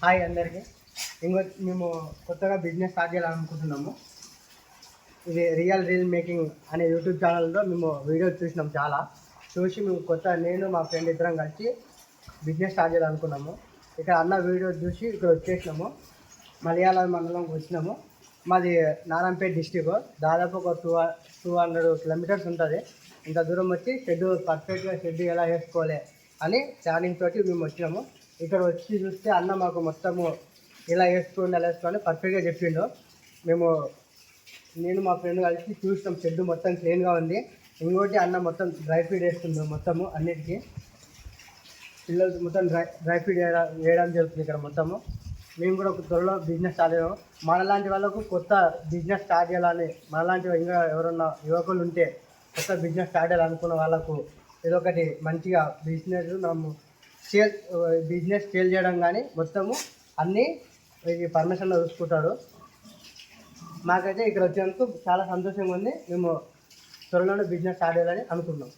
Hi అందరికీ. మేము కొత్తగా బిజినెస్ స్టార్ట్ చేయాలనుకుంటున్నాము. ఇది రీల్ మేకింగ్ అనే యూట్యూబ్ ఛానల్లో మేము వీడియోస్ చూసినాం. చూసి మేము నేను మా ఫ్రెండ్ ఇద్దరం కలిసి బిజినెస్ స్టార్ట్ చేయాలనుకున్నాము. ఇక్కడ అన్న వీడియో చూసి ఇక్కడ వచ్చేసినాము. మలయాళం మండలంకి వచ్చినాము. మాది నారాయణపేట డిస్టిక్. దాదాపు ఒక 200 కిలోమీటర్స్ ఉంటుంది. ఇంత దూరం వచ్చి పర్ఫెక్ట్గా షెడ్ ఎలా వేసుకోవాలి అని ప్లానింగ్ తోటి మేము వచ్చినాము. ఇక్కడ వచ్చి చూస్తే అన్న మాకు మొత్తము ఇలా వేసుకోండి పర్ఫెక్ట్గా చెప్పిండు. నేను మా ఫ్రెండ్ కలిసి చూసినాం. షెడ్ మొత్తం క్లీన్గా ఉంది. ఇంకోటి అన్న మొత్తం డ్రై ఫీడ్ వేస్తుండు. మొత్తము అన్నిటికీ పిల్లలు మొత్తం డ్రై ఫీడ్ వేయడం జరుగుతుంది ఇక్కడ మొత్తము. మేము కూడా ఒక త్వరలో బిజినెస్ స్టార్ట్ అయ్యాము. మనలాంటి వాళ్ళకు కొత్త బిజినెస్ స్టార్ట్ చేయాలని, మనలాంటి ఇంకా ఎవరన్నా యువకులు ఉంటే కొత్త బిజినెస్ స్టార్ట్ చేయాలనుకున్న వాళ్ళకు ఏదో ఒకటి మంచిగా బిజినెస్ సేల్ చేయడం కానీ మొత్తము అన్నీ పర్మిషన్లో చూసుకుంటాడు. మాకైతే ఇక్కడ వచ్చినందుకు చాలా సంతోషంగా ఉంది. మేము త్వరలోనే బిజినెస్ స్టార్ట్ చేయాలని అనుకున్నాం.